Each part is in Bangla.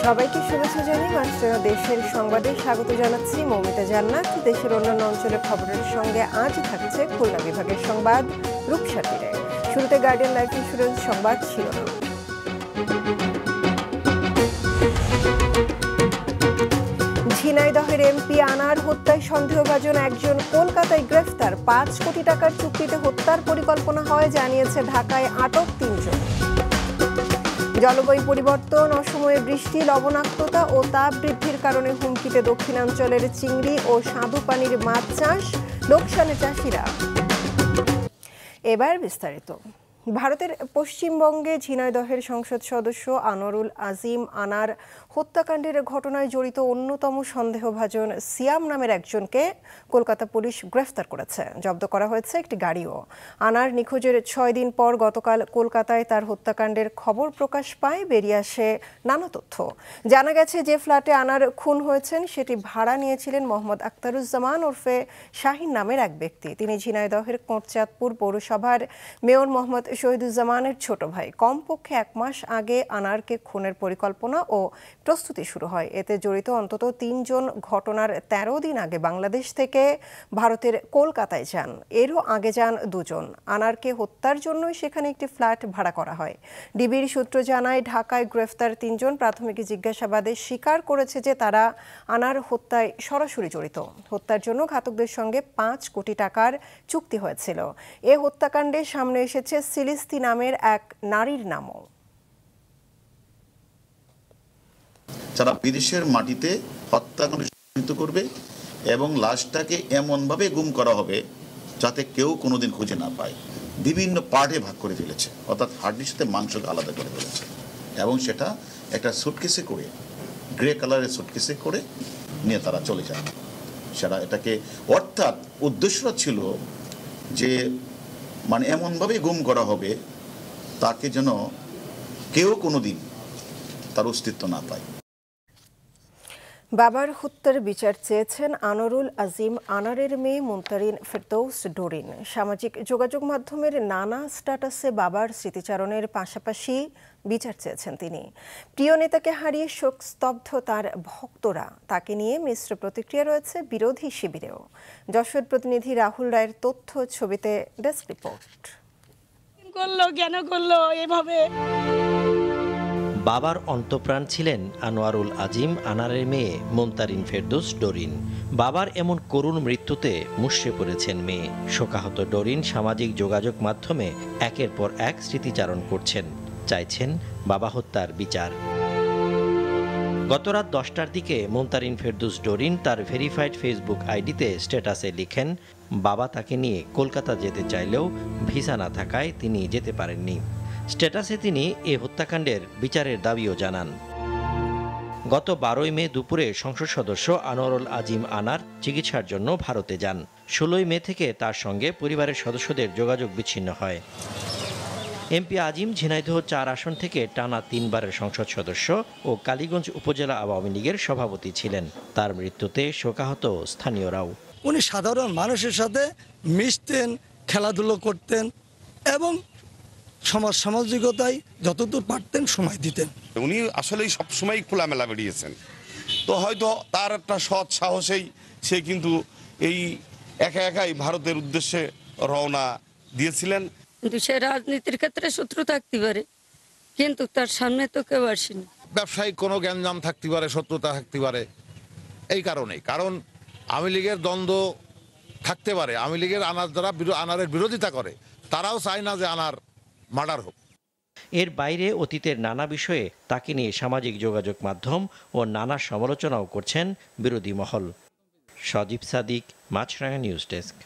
সবাইকে শুভেচ্ছা জানিয়ে মানসেরা দেশের সংবাদে স্বাগত জানাচ্ছি মৌমিতা জান্নাত। দেশের অন্যান্য অঞ্চলের খবরের সঙ্গে আজ থাকছে খুলনা বিভাগের সংবাদ রূপসাতীরে। শুরুতে গার্ডিয়ান লাইফ ইন্স্যুরেন্স সংবাদ শিরোনাম। ঝিনাইদহের এমপি আনার হত্যায় সন্দেহভাজন একজন কলকাতায় গ্রেফতার। 5 কোটি টাকার চুক্তিতে হত্যার পরিকল্পনা হয় জানিয়েছে ঢাকায় আটক 3 জন। জলবায়ু পরিবর্তন, অসময়ে বৃষ্টি, লবণাক্ততা ও তাপ বৃদ্ধির কারণে হুমকিতে দক্ষিণাঞ্চলের চিংড়ি ও স্বাদু পানির মাছ চাষ, লোকসানে চাষিরা। এবার বিস্তারিত। ভারতের পশ্চিমবঙ্গে ঝিনাইদহের সংসদ সদস্য আনোয়ারুল আজিম আনার হত্যাকাণ্ডের ঘটনায় জড়িত অন্যতম সন্দেহভাজন সিয়াম নামের একজনকে কলকাতা পুলিশ গ্রেফতার করেছে। জব্দ করা হয়েছে একটি গাড়িও। আনার নিখোঁজের 6 দিন পর গতকাল কলকাতায় তার হত্যাকাণ্ডের খবর প্রকাশ পায়। বেরিয়ে আসে নানা তথ্য। জানা গেছে যে ফ্ল্যাটে আনার খুন হয়েছেন সেটি ভাড়া নিয়েছিলেন মোহাম্মদ আখতারুজ্জামান ওরফে শাহিন নামের এক ব্যক্তি। তিনি ঝিনাইদহের কোটচাঁদপুর পৌরসভার মেয়র মোহাম্মদ শহীদুজ্জামানের ছোট ভাই। কমপক্ষে 1 মাস আগে আনারকে খুনের পরিকল্পনা ও প্রস্তুতি শুরু হয়। এতে জড়িত অন্তত 3 জন ঘটনার 13 দিন আগে বাংলাদেশ থেকে ভারতের কলকাতায় যান। এরও আগে যান 2 জন। আনারকে হত্যার জন্যই সেখানে একটি ফ্ল্যাট ভাড়া করা হয়। ডিবির সূত্র জানায়, ঢাকায় গ্রেফতার 3 জন প্রাথমিক জিজ্ঞাসাবাদে স্বীকার করেছে যে তারা আনার হত্যায় সরাসরি জড়িত। হত্যার জন্য ঘাতকদের সঙ্গে 5 কোটি টাকার চুক্তি হয়েছিল। এ হত্যাকাণ্ডে সামনে এসেছে সিলিস্তি নামের এক নারীর নামও। যারা বিদেশের মাটিতে হত্যাকাণ্ড সংঘটিত করবে এবং লাশটাকে এমনভাবে গুম করা হবে যাতে কেউ কোনোদিন খুঁজে না পায়। বিভিন্ন পার্টে ভাগ করে ফেলেছে, অর্থাৎ হাড্ডির সাথে মাংসকে আলাদা করে ফেলেছে এবং সেটা একটা সুটকেসে করে, গ্রে কালারের সুটকেসে করে নিয়ে তারা চলে যায়। সেটা এটাকে অর্থাৎ উদ্দেশ্যটা ছিল যে মানে এমনভাবে গুম করা হবে তাকে যেন কেউ কোনোদিন তার অস্তিত্ব না পায়। বাবার হত্যার বিচার চেয়েছেন আনোয়ারুল আজিম আনারের মেয়ে মুনতারিন ফেরদৌস ডোরিন। সামাজিক যোগাযোগ মাধ্যমের নানা স্ট্যাটাসে বাবার স্মৃতিচারণের পাশাপাশি বিচার চেয়েছেন তিনি। প্রিয় নেতাকে হারিয়ে শোকস্তব্ধ তার ভক্তরা। তাকে নিয়ে মিশ্র প্রতিক্রিয়া রয়েছে বিরোধী শিবিরেও। যশোর প্রতিনিধি রাহুল রায়ের তথ্য, ছবিতে ডেস্ক রিপোর্ট। কেন করলো এভাবে? বাবার অন্তঃপ্রাণ ছিলেন আনোয়ারুল আজিম আনারের মেয়ে মুনতারিন ফেরদৌস ডোরিন। বাবার এমন করুণ মৃত্যুতে মুষড়ে পড়েছেন মেয়ে। শোকাহত ডোরিন সামাজিক যোগাযোগ মাধ্যমে একের পর এক স্মৃতিচারণ করছেন, চাইছেন বাবা হত্যার বিচার। গত রাত 10টার দিকে মুনতারিন ফেরদৌস ডোরিন তার ভেরিফাইড ফেসবুক আইডিতে স্ট্যাটাসে লিখেন, বাবা তাকে নিয়ে কলকাতা যেতে চাইলেও ভিসা না থাকায় তিনি যেতে পারেননি। স্ট্যাটাসে তিনি এ হত্যাকাণ্ডের বিচারের দাবিও জানান। গত 12 মে দুপুরে সংসদ সদস্য আনোয়ারুল আজিম আনার চিকিৎসার জন্য ভারতে যান। 16 মে থেকে তার সঙ্গে পরিবারের সদস্যদের যোগাযোগ বিচ্ছিন্ন হয়। এমপি আজিম ঝিনাইদহ 4 আসন থেকে টানা 3 বারের সংসদ সদস্য ও কালীগঞ্জ উপজেলা আওয়ামী লীগের সভাপতি ছিলেন। তার মৃত্যুতে শোকাহত স্থানীয়রাও। উনি সাধারণ মানুষের সাথে মিশতেন, খেলাধুলো করতেন এবং সামাজিকতায় যতদূর পারতেন সময় দিতেন। উনি আসলেই সবসময় খোলামেলা বেরিয়েছেন। তো হয়তো তার একটা সৎ সাহসেই সে কিন্তু এই একাই ভারতের উদ্দেশ্যে রওনা দিয়েছিলেন। কিন্তু সে রাজনীতির ক্ষেত্রে শত্রু থাকতে পারে, কিন্তু তার সামনে তো কেউ আসেনি। ব্যবসায়িক কোনো গ্যাঞ্জাম থাকতে পারে, শত্রুতা থাকতে পারে, এই কারণ আওয়ামী লীগের দ্বন্দ্ব থাকতে পারে। আওয়ামী লীগের যারা আনারের বিরোধিতা করে তারাও চায় না যে আনার মার্ডার হোক। এর বাইরে অতীতের নানা বিষয়ে তাকে নিয়ে সামাজিক যোগাযোগ মাধ্যম ও নানা সমালোচনাও করছেন বিরোধী মহল। সজীব সাদিক, মাছরাঙা নিউজ ডেস্ক।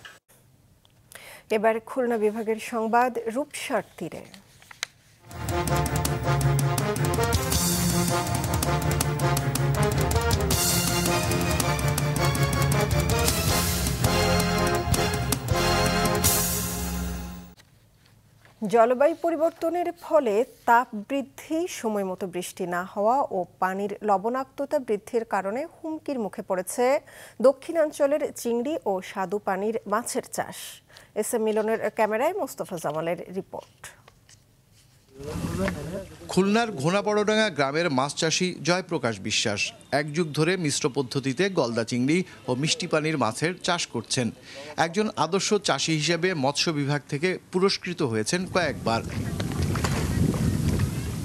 এবার খুলনা বিভাগের সংবাদ রূপসাতীরে। জলবায়ু পরিবর্তনের ফলে তাপ বৃদ্ধি, সময়মতো বৃষ্টি না হওয়া ও পানির লবণাক্ততা বৃদ্ধির কারণে হুমকির মুখে পড়েছে দক্ষিণাঞ্চলের চিংড়ি ও স্বাদু পানির মাছের চাষ। এস এম মিলনের ক্যামেরায় মোস্তফা জামালের রিপোর্ট। খুলনার ঘোনাবড়ডাঙ্গা গ্রামের মাছ চাষি জয়প্রকাশ বিশ্বাস এক যুগ ধরে মিশ্র পদ্ধতিতে গলদা চিংড়ি ও মিষ্টি পানির মাছের চাষ করছেন। একজন আদর্শ চাষি হিসেবে মৎস্য বিভাগ থেকে পুরস্কৃত হয়েছেন কয়েকবার।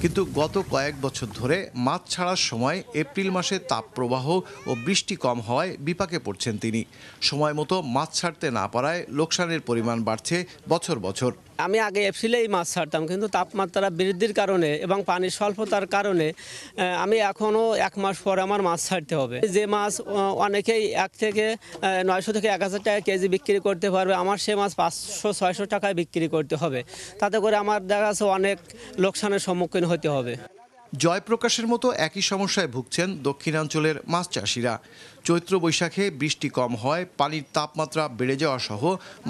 কিন্তু গত কয়েক বছর ধরে মাছ ছাড়ার সময় এপ্রিল মাসে তাপপ্রবাহ ও বৃষ্টি কম হওয়ায় বিপাকে পড়ছেন তিনি। সময় মতো মাছ ছাড়তে না পারায় লোকসানের পরিমাণ বাড়ছে বছর বছর। আমি আগে এপ্রিলেই মাছ ছাড়তাম, কিন্তু তাপমাত্রা বৃদ্ধির কারণে এবং পানির স্বল্পতার কারণে আমি এখনও 1 মাস পর আমার মাছ ছাড়তে হবে। যে মাছ অনেকেই 1 থেকে 900 থেকে 1000 টাকা কেজি বিক্রি করতে পারবে, আমার সে মাছ 500-600 টাকায় বিক্রি করতে হবে। তাতে করে আমার দেখা যাচ্ছে অনেক লোকসানের সম্মুখীন হতে হবে। জয়প্রকাশের মতো একই সমস্যায় ভুগছেন দক্ষিণাঞ্চলের মাছ চাষিরা। চৈত্র বৈশাখে বৃষ্টি কম হয়, পানির তাপমাত্রা বেড়ে যাওয়া সহ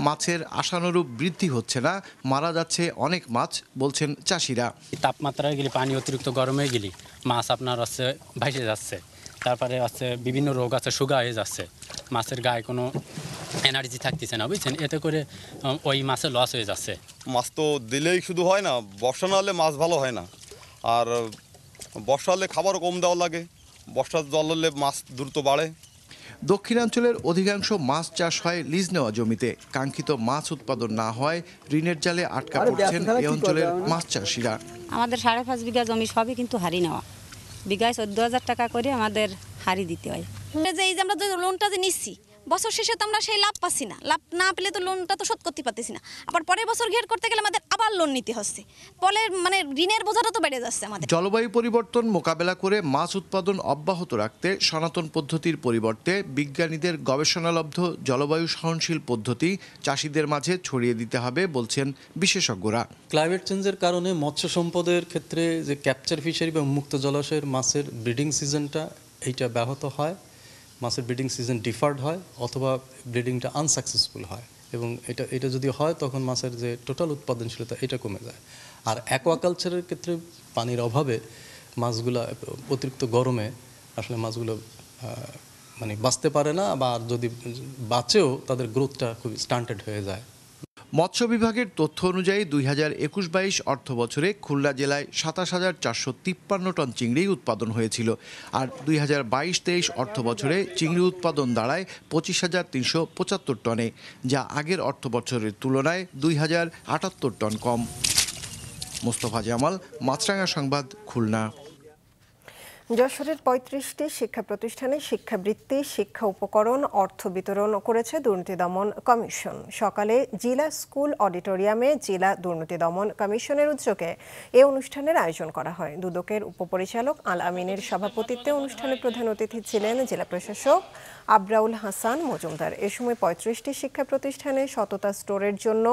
মাছের আশানুরূপ বৃদ্ধি হচ্ছে না, মারা যাচ্ছে অনেক মাছ বলছেন চাষিরা। তাপমাত্রা গেলে পানি অতিরিক্ত গরমে গেলে মাছ আপনার হচ্ছে ভাসে যাচ্ছে, তারপরে হচ্ছে বিভিন্ন রোগ আছে, শুকা হয়ে যাচ্ছে, মাছের গায়ে কোনো এনার্জি থাকতেছে না, বুঝছেন। এতে করে ওই মাছের লস হয়ে যাচ্ছে। মাছ তো দিলেই শুধু হয় না, বর্ষা না হলে মাছ ভালো হয় না। আর বর্ষা হলে খাবারও কম দেওয়া লাগে, বর্ষার জল হলে মাছ দ্রুত বাড়ে। দক্ষিণাঞ্চলের অধিকাংশ মাছ চাষ হয় লিজ নেওয়া জমিতে। কাঙ্ক্ষিত মাছ উৎপাদন না হয় ঋণের জালে আটকা পড়ছেন এই অঞ্চলের মাছ চাষিরা। আমাদের 5.5 বিঘা জমি সবই কিন্তু হারি নেওয়া, বিঘায় 14,000 টাকা করে আমাদের হারি দিতে হয়। এই যে আমরা লোনটা যে নিচ্ছি, বছর শেষে তো আমরা সেই লাভ পাচ্ছি না, লাভ না পেলে তো লোনটা তো শোধ করতে পারতেছি না, আবার পরের বছর ঘের করতে গেলে আমাদের আবার লোন নিতে হচ্ছে, ফলে মানে ঋণের বোঝাটা তো বেড়ে যাচ্ছে আমাদের। জলবায়ু পরিবর্তন মোকাবেলা করে মাছ উৎপাদন অব্যাহত রাখতে সনাতন পদ্ধতির পরিবর্তে বিজ্ঞানীদের গবেষণালব্ধ জলবায়ু সহনশীল পদ্ধতি চাষিদের মাঝে ছড়িয়ে দিতে হবে বলছেন বিশেষজ্ঞরা। ক্লাইমেট চেঞ্জের কারণে মৎস্য সম্পদের ক্ষেত্রে যে ক্যাপচার ফিশারি বা মুক্ত জলাশয়ের মাছের ব্রিডিং সিজনটা এইটা ব্যাহত হয়, মাছের ব্রিডিং সিজন ডিফার্ড হয় অথবা ব্রিডিংটা আনসাকসেসফুল হয়, এবং এটা যদি হয় তখন মাছের যে টোটাল উৎপাদনশীলতা এটা কমে যায়। আর অ্যাকোয়াকালচারের ক্ষেত্রে পানির অভাবে মাছগুলো অতিরিক্ত গরমে আসলে মাছগুলো মানে বাঁচতে পারে না, বা যদি বাঁচেও তাদের গ্রোথটা খুব স্টান্টেড হয়ে যায়। মৎস্য বিভাগের তথ্য অনুযায়ী 2021-22 অর্থ বছরে খুলনা জেলায় 27,453 টন চিংড়ি উৎপাদন হয়েছিল, আর 2022-23 অর্থ বছরে চিংড়ি উৎপাদন দাঁড়ায় 25,375 টনে, যা আগের অর্থ বছরের তুলনায় 2,078 টন কম। মোস্তফা জামাল, মাছরাঙা সংবাদ, খুলনা। যশোরের 35টি শিক্ষা প্রতিষ্ঠানে শিক্ষাবৃত্তি, শিক্ষা উপকরণ, অর্থ বিতরণ করেছে দুর্নীতি দমন কমিশন। সকালে জেলা স্কুল অডিটোরিয়ামে জেলা দুর্নীতি দমন কমিশনের উদ্যোগে এ অনুষ্ঠানের আয়োজন করা হয়। দুদকের উপপরিচালক আল আমিনের সভাপতিত্বে অনুষ্ঠানে প্রধান অতিথি ছিলেন জেলা প্রশাসক আবরাউল হাসান মজুমদার। এ সময় 35টি শিক্ষা প্রতিষ্ঠানে সততা স্টোরের জন্য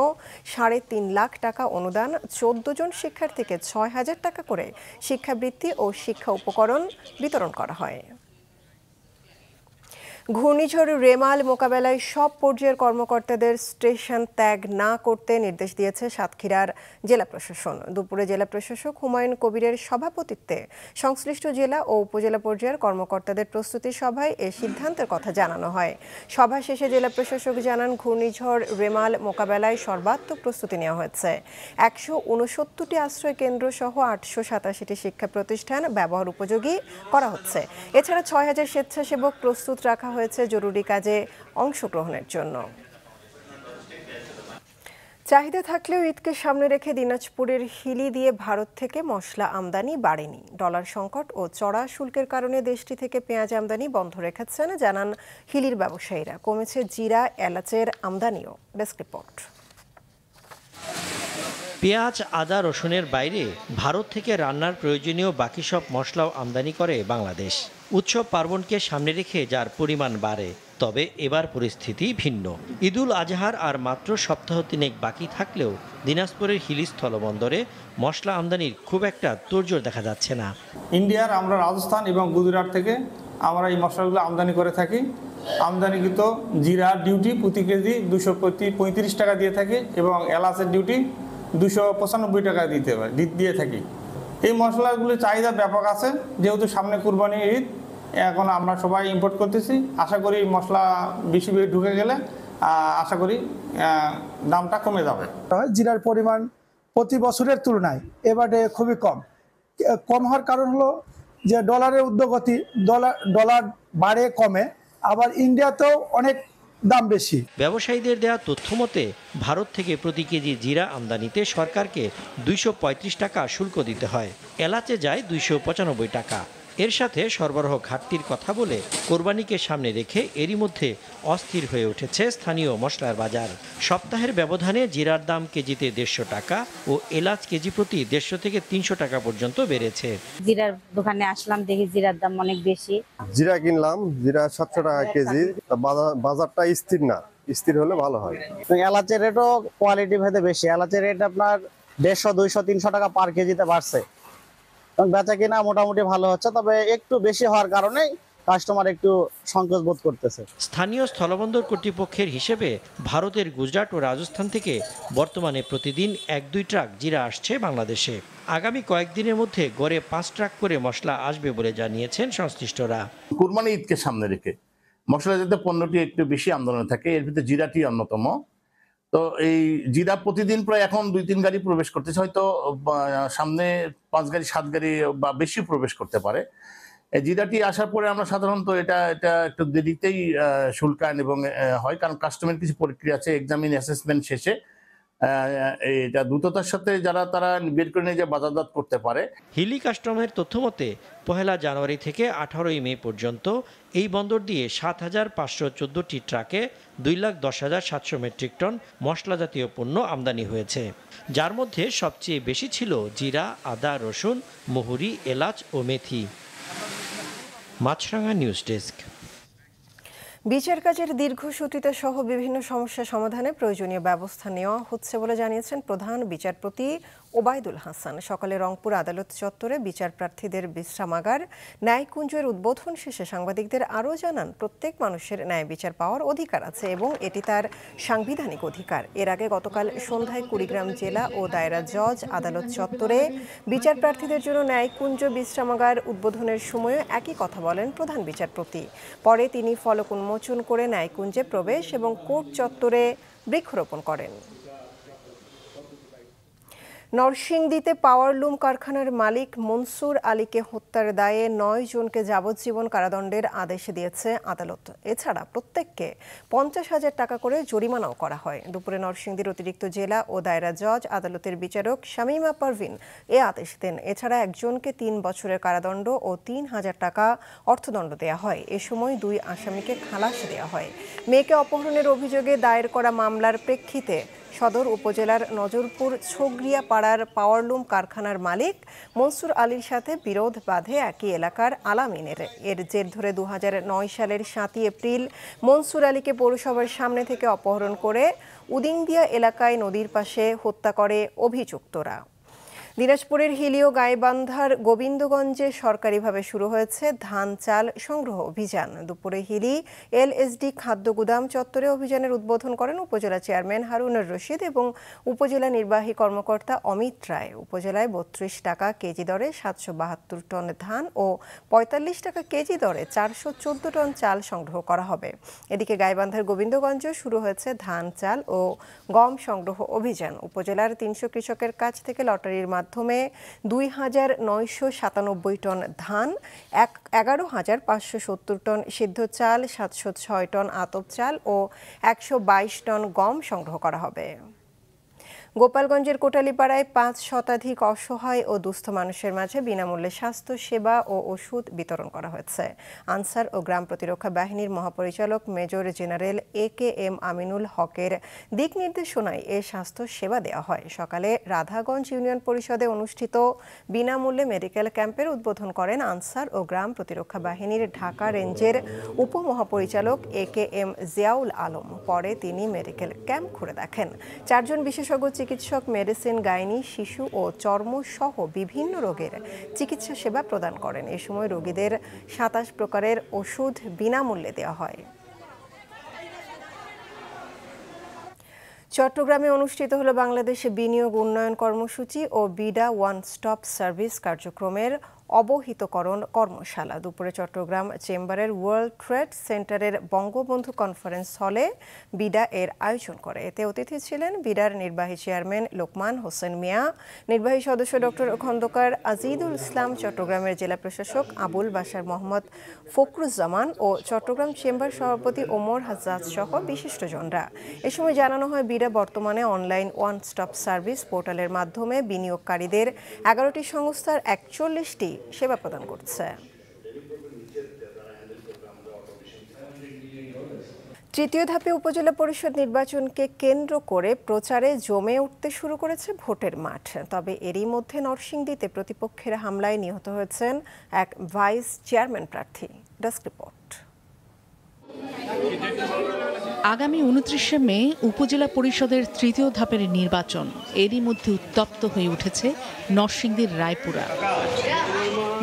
3.5 লাখ টাকা অনুদান, 14 জন শিক্ষার্থীকে 6,000 টাকা করে শিক্ষাবৃত্তি ও শিক্ষা উপকরণ বিতরণ করা হয়। ঘূর্ণিঝড় রেমাল মোকাবেলায় সব পর্যায়ের কর্মকর্তাদের স্টেশন ত্যাগ না করতে নির্দেশ দিয়েছে সাতক্ষীরার জেলা প্রশাসন। দুপুরে জেলা প্রশাসক হুমায়ুন কবিরের সভাপতিত্বে সংশ্লিষ্ট জেলা ও উপজেলা পর্যায়ের কর্মকর্তাদের প্রস্তুতি সভায় এ সিদ্ধান্তের কথা জানানো হয়। সভা শেষে জেলা প্রশাসক জানান, ঘূর্ণিঝড় রেমাল মোকাবেলায় সর্বাত্মক প্রস্তুতি নেওয়া হয়েছে। 169টি আশ্রয় কেন্দ্র সহ 887টি শিক্ষা প্রতিষ্ঠান ব্যবহার উপযোগী করা হচ্ছে। এছাড়া 6,000 স্বেচ্ছাসেবক প্রস্তুত রাখা হয়েছে জরুরি কাজে অংশগ্রহণের জন্য। চাহিদা থাকলেও ঈদকে সামনে রেখে দিনাজপুরের হিলি দিয়ে ভারত থেকে মশলা আমদানি বাড়েনি। ডলার সংকট ও চড়া শুল্কের কারণে দেশটি থেকে পেঁয়াজ আমদানি বন্ধ রেখেছেন জানান হিলির ব্যবসায়ীরা। কমেছে জিরা, এলাচের আমদানিও। Desk report. পেঁয়াজ, আদা, রসুনের বাইরে ভারত থেকে রান্নার প্রয়োজনীয় বাকি সব মশলাও আমদানি করে বাংলাদেশ। উৎসব পার্বণকে সামনে রেখে যার পরিমাণ বাড়ে, তবে এবার পরিস্থিতি ভিন্ন। ঈদুল আজহার আর মাত্র সপ্তাহ 3 বাকি থাকলেও দিনাজপুরের হিলি স্থলবন্দরে মশলা আমদানির খুব একটা তোড়জোড় দেখা যাচ্ছে না। ইন্ডিয়ার আমরা রাজস্থান এবং গুজরাট থেকে আমরা এই মশলাগুলো আমদানি করে থাকি। আমদানিকৃত জিরা ডিউটি প্রতি কেজি 235 টাকা দিয়ে থাকি এবং এলাচের ডিউটি 295 টাকা দিয়ে থাকি। এই মশলাগুলির চাহিদা ব্যাপক আছে, যেহেতু সামনে কুরবানি ঈদ, এখন আমরা সবাই ইম্পোর্ট করতেছি। আশা করি মশলা বেশি ঢুকে গেলে আশা করি দামটা কমে যাবে। জিরার পরিমাণ প্রতি বছরের তুলনায় এবারে খুবই কম, কম হওয়ার কারণ হলো যে ডলারের ঊর্ধ্বগতি, ডলার বাড়ে কমে, আবার ইন্ডিয়াতেও অনেক দাম বেশি। ব্যবসায়ীদের দেয়া তথ্য মতে ভারত থেকে প্রতি কেজি জিরা আমদানিতে সরকারকে 235 টাকা শুল্ক দিতে হয়। এলাচে যায় 295 টাকা। এর সাথে সরবরাহ ঘাটতির কথা বলে কোরবানিকে সামনে রেখে এরই মধ্যে অস্থির হয়ে উঠেছে স্থানীয় মশলার বাজার। সপ্তাহের ব্যবধানে জিরার দাম কেজিতে 150 টাকা ও এলাচ কেজি প্রতি 150 থেকে 300 টাকা পর্যন্ত বেড়েছে। জিরার দোকানে আসলাম, দেখি জিরার দাম অনেক বেশি। জিরা কিনলাম, জিরা 700 টাকা কেজি। বাজারটা স্থির না, স্থির হলে ভালো হয়। এলাচের রেটও কোয়ালিটি ভেদে বেশি। এলাচের রেট আপনার 150, 200, 300 টাকা পার কেজিতে বাড়ছে এবং বেচা কিনা মোটামুটি ভালো হচ্ছে, তবে একটু বেশি হওয়ার কারণে কাস্টমার একটু সংকোচ বোধ করতেছে। স্থানীয় স্থলবন্দর কর্তৃপক্ষের হিসেবে ভারতের গুজরাট ও রাজস্থান থেকে বর্তমানে প্রতিদিন 1-2 ট্রাক জিরা আসছে বাংলাদেশে। আগামী কয়েকদিনের মধ্যে গড়ে 5 ট্রাক করে মশলা আসবে বলে জানিয়েছেন সংশ্লিষ্টরা। কুরবানি ঈদকে সামনে রেখে মশলা জাতীয় পণ্যটি একটু বেশি আমদানি থাকে, এর ভিতরে জিরাটি অন্যতম। তো এই জিরা প্রতিদিন প্রায় এখন 2-3 গাড়ি প্রবেশ করতেছে, হয়তো সামনে 5 গাড়ি 7 গাড়ি বা বেশি প্রবেশ করতে পারে। এই জিরাটি আসার পরে আমরা সাধারণত এটা একটু দেরিতেই শুল্কায়ন এবং হয়, কারণ কাস্টমার কিছু প্রক্রিয়া আছে, এক্সামিন অ্যাসেসমেন্ট শেষে এটা দ্রুততার সাথে তারা বের করে নিয়ে যে বাজারজাত করতে পারে। হিলি কাস্টমের তথ্য মতে 1 জানুয়ারি থেকে 18 মে পর্যন্ত এই বন্দর দিয়ে 7,514টি ট্রাকে 2,10,700 মেট্রিক টন মশলা জাতীয় পণ্য আমদানি হয়েছে, যার মধ্যে সবচেয়ে বেশি ছিল জিরা, আদা, রসুন, মহুরি, এলাচ ও মেথি। মাছরাঙা নিউজ ডেস্ক। বিচার কাজের দীর্ঘসূত্রিতা সহ বিভিন্ন সমস্যা সমাধানে প্রয়োজনীয় ব্যবস্থা নেওয়া হচ্ছে বলে জানিয়েছেন প্রধান বিচারপতি ওবায়দুল হাসান। সকালে রংপুর আদালত চত্বরে বিচার প্রার্থীদের বিশ্রামাগার ন্যায়কুঞ্জের উদ্বোধন শেষে সাংবাদিকদের আরও জানান, প্রত্যেক মানুষের ন্যায় বিচার পাওয়ার অধিকার আছে এবং এটি তার সাংবিধানিক অধিকার। এর আগে গতকাল সন্ধ্যায় কুড়িগ্রাম জেলা ও দায়রা জজ আদালত চত্বরে বিচার প্রার্থীদের জন্য ন্যায়কুঞ্জ বিশ্রামাগার উদ্বোধনের সময় একই কথা বলেন প্রধান বিচারপতি। পরে তিনি ফলক উন্মোচন করে ন্যায়কুঞ্জে প্রবেশ এবং কোর্ট চত্বরে বৃক্ষরোপণ করেন। নরসিংদীতে পাওয়ারলুম কারখানার মালিক মনসুর আলীকে হত্যার দায়ে 9 জনকে যাবজ্জীবন কারাদণ্ডের আদেশ দিয়েছে আদালত। এছাড়া প্রত্যেককে 50,000 টাকা করে জরিমানাও করা হয়। দুপুরে নরসিংদীর অতিরিক্ত জেলা ও দায়রা জজ আদালতের বিচারক শামীমা পারভিন এ আদেশ দেন। এছাড়া একজনকে 3 বছরের কারাদণ্ড ও 3,000 টাকা অর্থদণ্ড দেওয়া হয়। এ সময় 2 আসামিকে খালাস দেওয়া হয়। মেয়েকে অপহরণের অভিযোগে দায়ের করা মামলার প্রেক্ষিতে সদর উপজেলার নজরপুর ছগরিয়া পাড়ার পাওয়ারলুম কারখানার মালিক মনসুর আলীর সাথে বিরোধ বাধে একই এলাকার আলামিনের। এর জের ধরে 2009 সালের 7 এপ্রিল মনসুর আলীকে পৌরসভার সামনে থেকে অপহরণ করে উদিংদিয়া এলাকায় নদীর পাশে হত্যা করে অভিযুক্তরা। দিনাজপুরের হিলি ও গাইবান্ধার গোবিন্দগঞ্জে সরকারিভাবে শুরু হয়েছে ধান চাল সংগ্রহ অভিযান। দুপুরে হিলি এলএসডি খাদ্য গুদাম চত্বরে অভিযানের উদ্বোধন করেন উপজেলা চেয়ারম্যান হারুনুর রশিদ এবং উপজেলা নির্বাহী কর্মকর্তা অমিত রায়। উপজেলায় 32 টাকা কেজি দরে 772 টন ধান ও 45 টাকা কেজি দরে 414 টন চাল সংগ্রহ করা হবে। এদিকে গাইবান্ধার গোবিন্দগঞ্জে শুরু হয়েছে ধান চাল ও গম সংগ্রহ অভিযান। উপজেলার 300 কৃষকের কাছ থেকে লটারির মাধ্যমে 2,997 টন ধান, 11,570 টন সিদ্ধ চাল, 706 টন আতপ চাল ও 122 টন গম সংগ্রহ করা হবে। গোপালগঞ্জের কোটালীপাড়ায় 5 শতাধিক অসহায় ও দুস্থ মানুষের মাঝে বিনামূল্যে স্বাস্থ্য সেবা ও ওষুধ বিতরণ করা হয়েছে। আনসার ও গ্রাম প্রতিরক্ষা বাহিনীর মহাপরিচালক মেজর জেনারেল AKM আমিনুল হকের দিক নির্দেশনায় এ স্বাস্থ্য সেবা দেওয়া হয়। সকালে রাধাগঞ্জ ইউনিয়ন পরিষদে অনুষ্ঠিত বিনামূল্যে মেডিকেল ক্যাম্পের উদ্বোধন করেন আনসার ও গ্রাম প্রতিরক্ষা বাহিনীর ঢাকা রেঞ্জের উপমহাপরিচালক AKM জিয়াউল আলম। পরে তিনি মেডিকেল ক্যাম্প ঘুরে দেখেন। 4 জন বিশেষজ্ঞ চিকিৎসক মেডিসিন, গাইনি, শিশু ও চর্ম সহ বিভিন্ন রোগের চিকিৎসা সেবা প্রদান করেন। এ সময় রোগীদের 27 প্রকারের ওষুধ বিনামূল্যে দেওয়া হয়। চট্টগ্রামে অনুষ্ঠিত হলো বাংলাদেশে বিনিয়োগ উন্নয়ন কর্মসূচি ও বিডা ওয়ান স্টপ সার্ভিস কার্যক্রমের অবহিতকরণ কর্মশালা। দুপুরে চট্টগ্রাম চেম্বারের ওয়ার্ল্ড ট্রেড সেন্টারের বঙ্গবন্ধু কনফারেন্স হলে বিডা এর আয়োজন করে। এতে অতিথি ছিলেন বিডার নির্বাহী চেয়ারম্যান লোকমান হোসেন মিয়া, নির্বাহী সদস্য ডক্টর খন্দকার আজিদুল ইসলাম, চট্টগ্রামের জেলা প্রশাসক আবুল বাশার মোহাম্মদ ফখরুজ্জামান ও চট্টগ্রাম চেম্বার সভাপতি ওমর হাজ্জাজ সহ বিশিষ্টজনরা। এ সময় জানানো হয় বিডা বর্তমানে অনলাইন ওয়ান স্টপ সার্ভিস পোর্টালের মাধ্যমে বিনিয়োগকারীদের 11টি সংস্থার 41টি সেবা প্রদান করছে। তৃতীয় ধাপে উপজেলা পরিষদ নির্বাচনকে কেন্দ্র করে প্রচারে জমে উঠতে শুরু করেছে ভোটের মাঠ। তবে এরই মধ্যে নরসিংদীতে প্রতিপক্ষের হামলায় নিহত হয়েছেন এক ভাইস চেয়ারম্যান প্রার্থী। Desk report. আগামী 29শে মে উপজেলা পরিষদের তৃতীয় ধাপের নির্বাচন। এরই মধ্যে উত্তপ্ত হয়ে উঠেছে নরসিংদীর রায়পুরা।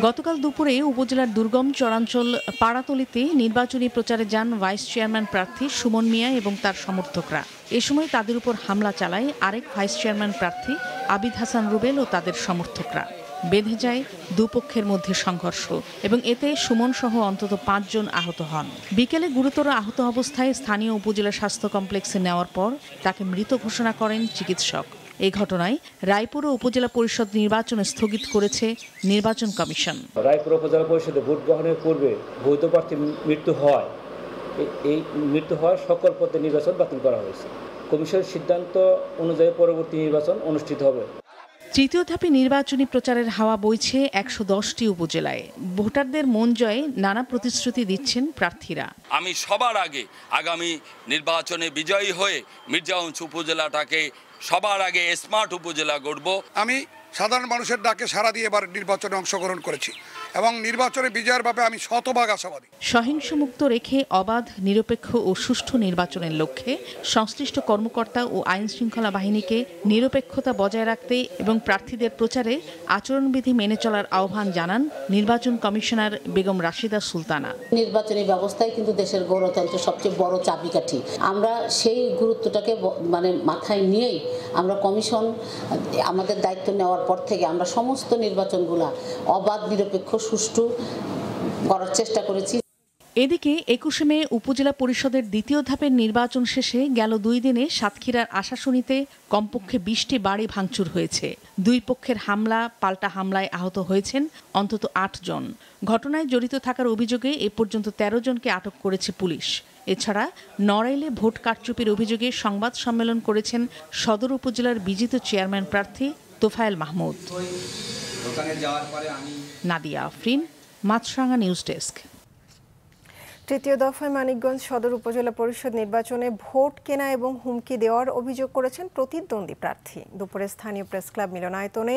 গতকাল দুপুরে উপজেলার দুর্গম চরাঞ্চল পাড়াতলিতে নির্বাচনী প্রচারে যান ভাইস চেয়ারম্যান প্রার্থী সুমন মিয়া এবং তার সমর্থকরা। এ সময় তাদের উপর হামলা চালায় আরেক ভাইস চেয়ারম্যান প্রার্থী আবিদ হাসান রুবেল ও তাদের সমর্থকরা। বেঁধে যায় দুপক্ষের মধ্যে সংঘর্ষ এবং এতে সুমন সহ অন্তত 5 জন আহত হন। বিকেলে গুরুতর আহত অবস্থায় স্থানীয় উপজেলা স্বাস্থ্য কমপ্লেক্সে নেওয়ার পর তাকে মৃত ঘোষণা করেন চিকিৎসক। এই ঘটনায় রায়পুর উপজেলা পরিষদ নির্বাচন স্থগিত করেছে নির্বাচন কমিশন। রায়পুর উপজেলা পরিষদে ভোট গ্রহণের পূর্বে বৈধ প্রার্থীর মৃত্যু হয়, এই মৃত্যু হওয়ার সকল পদে নির্বাচন বাতিল করা হয়েছে। কমিশনের সিদ্ধান্ত অনুযায়ী পরবর্তী নির্বাচন অনুষ্ঠিত হবে। তৃতীয় ধাপে নির্বাচনী প্রচারের হাওয়া বইছে 110টি উপজেলায়। ভোটারদের মন জয়ে নানা প্রতিশ্রুতি দিচ্ছেন প্রার্থীরা। আমি সবার আগে আগামী নির্বাচনে বিজয়ী হয়ে মির্জাগঞ্জ উপজেলাটাকে সবার আগে স্মার্ট উপজেলা গড়ব। আমি সাধারণ মানুষের ডাকে সাড়া দিয়ে এবার নির্বাচনে অংশগ্রহণ করেছি এবং নির্বাচনে বিজয়ের ব্যাপারে আমি শতভাগ আশাবাদী। সহিংসমুক্ত রেখে অবাধ, নিরপেক্ষ ও সুষ্ঠু নির্বাচনের লক্ষ্যে সংশ্লিষ্ট কর্মকর্তা ও আইন শৃঙ্খলা বাহিনীকে নিরপেক্ষতা বজায় রাখতে এবং প্রার্থীদের প্রচারে আচরণবিধি মেনে চলার আহ্বান জানান নির্বাচন কমিশনার বেগম রাশিদা সুলতানা। নির্বাচনী ব্যবস্থায় কিন্তু দেশের গণতন্ত্রের সবচেয়ে বড় চাবিকাঠি। আমরা সেই গুরুত্বটাকে মাথায় নিয়েই আমরা কমিশন আমাদের দায়িত্ব নেওয়ার পর থেকে আমরা সমস্ত নির্বাচনগুলা অবাধ, নিরপেক্ষ, সুষ্ঠু করার চেষ্টা করেছি। এদিকে 21শে মে উপজেলা পরিষদের দ্বিতীয় ধাপের নির্বাচন শেষে গেল 2 দিনে সাতক্ষীরার আশাশুনিতে কমপক্ষে 20টি বাড়ি ভাঙচুর হয়েছে। দুই পক্ষের হামলা পাল্টা হামলায় আহত হয়েছেন অন্তত 8 জন। ঘটনায় জড়িত থাকার অভিযোগে এ পর্যন্ত 13 জনকে আটক করেছে পুলিশ। এছাড়া নড়াইলে ভোট কারচুপির অভিযোগে সংবাদ সম্মেলন করেছেন সদর উপজেলার বিজিত চেয়ারম্যান প্রার্থী তোফায়েল মাহমুদ। নাদিয়া আফরিন, মাছরাঙা নিউজ ডেস্ক। তৃতীয় দফায় মানিকগঞ্জ সদর উপজেলা পরিষদ নির্বাচনে ভোট কেনা এবং হুমকি দেওয়ার অভিযোগ করেছেন প্রতিদ্বন্দ্বী প্রার্থী। দুপুরে স্থানীয় প্রেস ক্লাব মিলনায়তনে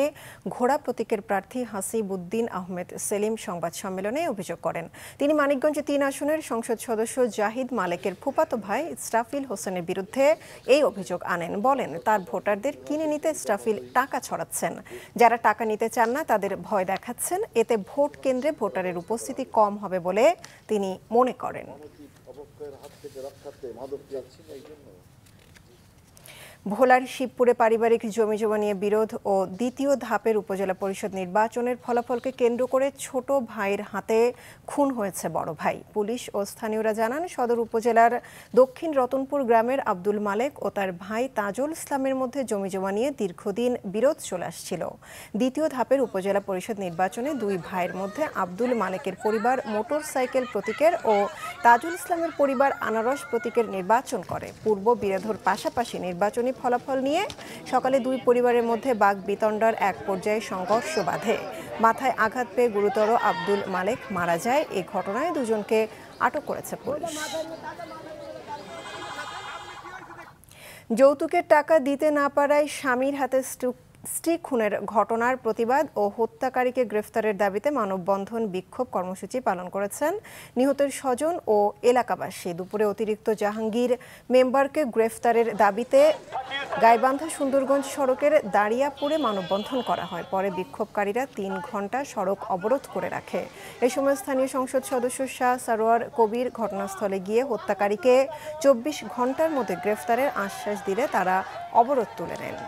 ঘোড়া প্রতীকের প্রার্থী হাসিবুদ্দিন আহমেদ সেলিম সংবাদ সম্মেলনে অভিযোগ করেন। তিনি মানিকগঞ্জ 3 আসনের সংসদ সদস্য জাহিদ মালেকের ফুফাতো ভাই ইসরাফিল হোসেনের বিরুদ্ধে এই অভিযোগ আনেন। বলেন, তার ভোটারদের কিনে নিতে ইসরাফিল টাকা ছড়াচ্ছেন। যারা টাকা নিতে চান না তাদের ভয় দেখাচ্ছেন। এতে ভোট কেন্দ্রে ভোটারের উপস্থিতি কম হবে বলে তিনি মনে করেন। ভোলার শিবপুরে পারিবারিক জমিজমা নিয়ে বিরোধ ও দ্বিতীয় ধাপের উপজেলা পরিষদ নির্বাচনের ফলাফলকে কেন্দ্র করে ছোট ভাইয়ের হাতে খুন হয়েছে বড় ভাই। পুলিশ ও স্থানীয়রা জানান, সদর উপজেলার দক্ষিণ রতনপুর গ্রামের আব্দুল মালেক ও তার ভাই তাজুল ইসলামের মধ্যে জমিজমা নিয়ে দীর্ঘদিন বিরোধ চলে আসছিল। দ্বিতীয় ধাপের উপজেলা পরিষদ নির্বাচনে দুই ভাইয়ের মধ্যে আব্দুল মালেকের পরিবার মোটরসাইকেল প্রতীকের ও তাজুল ইসলামের পরিবার আনারস প্রতীকের নির্বাচন করে। পূর্ব বিরোধের পাশাপাশি নির্বাচনী ফলাফল নিয়ে সকালে দুই পরিবারের মধ্যে বাকবিতণ্ডার এক পর্যায়ে সংঘর্ষ বাধে। মাথায় আঘাত পেয়ে গুরুতর আব্দুল মালেক মারা যায়। এই ঘটনায় দুজনকে আটক করেছে পুলিশ। যৌতুকের টাকা দিতে না পারায় স্বামীর হাতে স্ত্রী খুনের ঘটনার প্রতিবাদ ও হত্যাকারীকে গ্রেফতারের দাবিতে মানববন্ধন বিক্ষোভ কর্মসূচি পালন করেছেন নিহতের স্বজন ও এলাকাবাসী। দুপুরে অতিরিক্ত জাহাঙ্গীর মেম্বারকে গ্রেফতারের দাবিতে গাইবান্ধা সুন্দরগঞ্জ সড়কের দাঁড়িয়াপুরে মানববন্ধন করা হয়। পরে বিক্ষোভকারীরা 3 ঘণ্টা সড়ক অবরোধ করে রাখে। এ সময় স্থানীয় সংসদ সদস্য শাহ সারোয়ার কবির ঘটনাস্থলে গিয়ে হত্যাকারীকে 24 ঘণ্টার মধ্যে গ্রেফতারের আশ্বাস দিলে তারা অবরোধ তুলে নেন।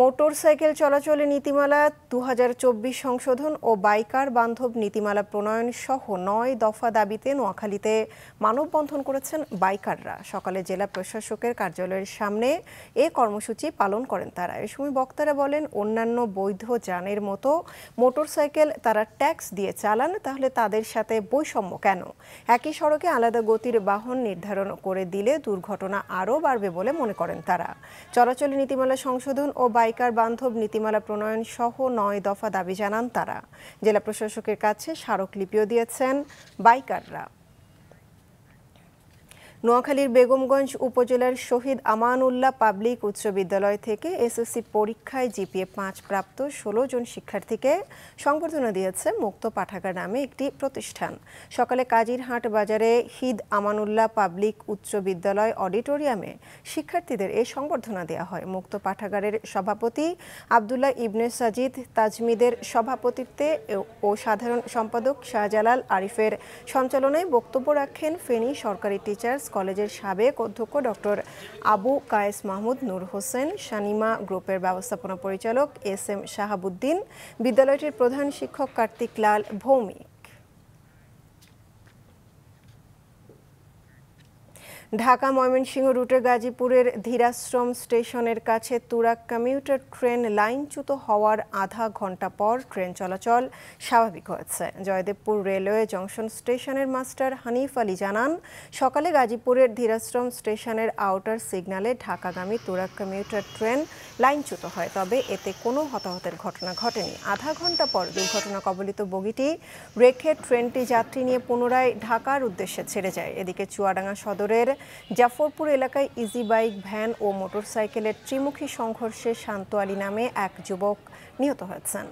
মোটরসাইকেল চলাচলে নীতিমালা 2024 সংশোধন ও বাইকার বান্ধব নীতিমালা প্রণয়ন সহ 9 দফা দাবিতে নোয়াখালীতে মানববন্ধন করেছেন বাইকাররা। সকালে জেলা প্রশাসকের কার্যালয়ের সামনে এ কর্মসূচি পালন করেন তারা। এ সময় বক্তারা বলেন, অন্যান্য বৈধ যানের মতো মোটরসাইকেল তারা ট্যাক্স দিয়ে চালান, তাহলে তাদের সাথে বৈষম্য কেন? একই সড়কে আলাদা গতির বাহন নির্ধারণ করে দিলে দুর্ঘটনা আরও বাড়বে বলে মনে করেন তারা। চলাচলে নীতিমালা সংশোধন ও বাইকার বান্ধব নীতিমালা প্রণয়ন সহ 9 দফা দাবি জানান তারা। জেলা প্রশাসকের কাছে স্মারকলিপিও দিয়েছেন বাইকাররা। নোয়াখালীর বেগমগঞ্জ উপজেলার শহীদ আমানউল্লাহ পাবলিক উচ্চ বিদ্যালয় থেকে এসএসসি পরীক্ষায় জিপিএ 5 প্রাপ্ত 16 জন শিক্ষার্থীকে সংবর্ধনা দিয়েছে মুক্ত পাঠাগার নামে একটি প্রতিষ্ঠান। সকালে কাজিরহাট বাজারে শহীদ আমানউল্লাহ পাবলিক উচ্চ বিদ্যালয় অডিটোরিয়ামে শিক্ষার্থীদের এই সংবর্ধনা দেওয়া হয়। মুক্ত পাঠাগারের সভাপতি আব্দুল্লাহ ইবনে সাজিদ তাজমিদের সভাপতিত্বে ও সাধারণ সম্পাদক শাহজালাল আরিফের সঞ্চালনায় বক্তব্য রাখেন ফেনী সরকারি টিচার্স কলেজের সাবেক অধ্যক্ষ ডক্টর আবু কায়েস মাহমুদ নূর হোসেন, শানিমা গ্রুপের ব্যবস্থাপনা পরিচালক এসএম শাহাবুদ্দিন, বিদ্যালয়টির প্রধান শিক্ষক কার্তিক লাল ভৌমিক। ঢাকা ময়মনসিংহ রুটে গাজীপুরের ধীরাশ্রম স্টেশনের কাছে তুরাগ কমিউটার ট্রেন লাইনচ্যুত হওয়ার আধা ঘন্টা পর ট্রেন চলাচল স্বাভাবিক হয়েছে। জয়দেবপুর রেলওয়ে জংশন স্টেশনের মাস্টার হানিফ আলী জানান, সকালে গাজীপুরের ধীরাশ্রম স্টেশনের আউটার সিগন্যালে ঢাকাগামী তুরাগ কমিউটার ট্রেন লাইনচ্যুত হয়, তবে এতে কোনো হতাহতের ঘটনা ঘটেনি। আধা ঘন্টা পর দুর্ঘটনা কবলিত বগিটি রেখে ট্রেনটি যাত্রী নিয়ে পুনরায় ঢাকার উদ্দেশ্যে ছেড়ে যায়। এদিকে চুয়াডাঙ্গা সদরের জাফরপুর এলাকায় ইজি বাইক, ভ্যান ও মোটরসাইকেলের ত্রিমুখী সংঘর্ষে শান্ত আলী নামে এক যুবক নিহত হয়েছেন।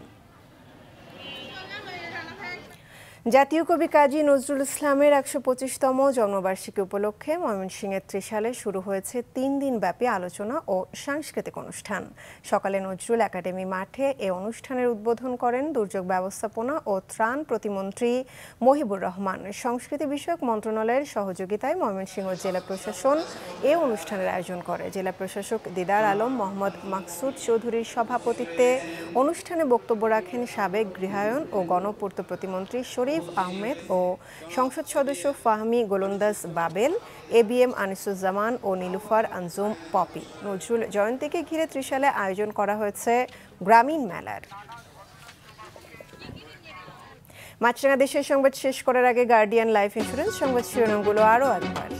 জাতীয় কবি কাজী নজরুল ইসলামের 125তম জন্মবার্ষিকী উপলক্ষে ময়মনসিংহের ত্রিশালে শুরু হয়েছে 3 দিনব্যাপী আলোচনা ও সাংস্কৃতিক অনুষ্ঠান। সকালে নজরুল একাডেমি মাঠে এ অনুষ্ঠানের উদ্বোধন করেন দুর্যোগ ব্যবস্থাপনা ও ত্রাণ প্রতিমন্ত্রী মহিবুর রহমান। সংস্কৃতি বিষয়ক মন্ত্রণালয়ের সহযোগিতায় ময়মনসিংহ জেলা প্রশাসন এ অনুষ্ঠানের আয়োজন করে। জেলা প্রশাসক দিদার আলম মোহাম্মদ মাকসুদ চৌধুরীর সভাপতিত্বে অনুষ্ঠানে বক্তব্য রাখেন সাবেক গৃহায়ন ও গণপূর্ত প্রতিমন্ত্রী শরীফ আহমেদ ও সংসদ সদস্য ফাহমি গোলন্দাজ বাবেল, এবিএম আনিসুজ্জামান ও নীলুফার আঞ্জুম পপি। নজরুল জয়ন্তীকে ঘিরে ত্রিশালে আয়োজন করা হয়েছে গ্রামীণ মেলার। মাছরাঙা দেশের সংবাদ শেষ করার আগে গার্ডিয়ান লাইফ ইন্স্যুরেন্স সংবাদ শিরোনামগুলো আরও একবার।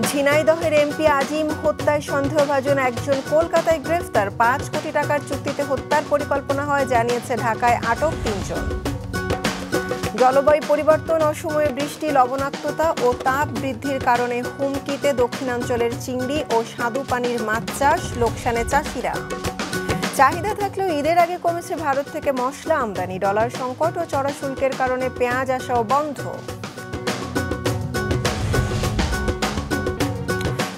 ঝিনাইদহের এমপি আজিম হত্যায় সন্দেহভাজন একজন কলকাতায় গ্রেফতার। 5 কোটি টাকার চুক্তিতে হত্যার পরিকল্পনা হয়, জানিয়েছে ঢাকায় আটক 3 জন। জলবায়ু পরিবর্তন, অসময়ে বৃষ্টি, লবণাক্ততা ও তাপ বৃদ্ধির কারণে হুমকিতে দক্ষিণাঞ্চলের চিংড়ি ও স্বাদু পানির মাছ চাষ, লোকসানে চাষিরা। চাহিদা থাকলেও ঈদের আগে কমেছে ভারত থেকে মশলা আমদানি। ডলার সংকট ও চড়া শুল্কের কারণে পেঁয়াজ আসাও বন্ধ।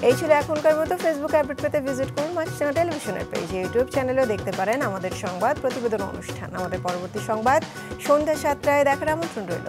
এই ছিল এখনকার মতো। ফেসবুক আপডেট পেতে ভিজিট করুন মাছরাঙা টেলিভিশনের পেজ। ইউটিউব চ্যানেলেও দেখতে পারেন আমাদের সংবাদ প্রতিবেদন অনুষ্ঠান। আমাদের পরবর্তী সংবাদ সন্ধ্যা 7টায় দেখার আমন্ত্রণ রইল।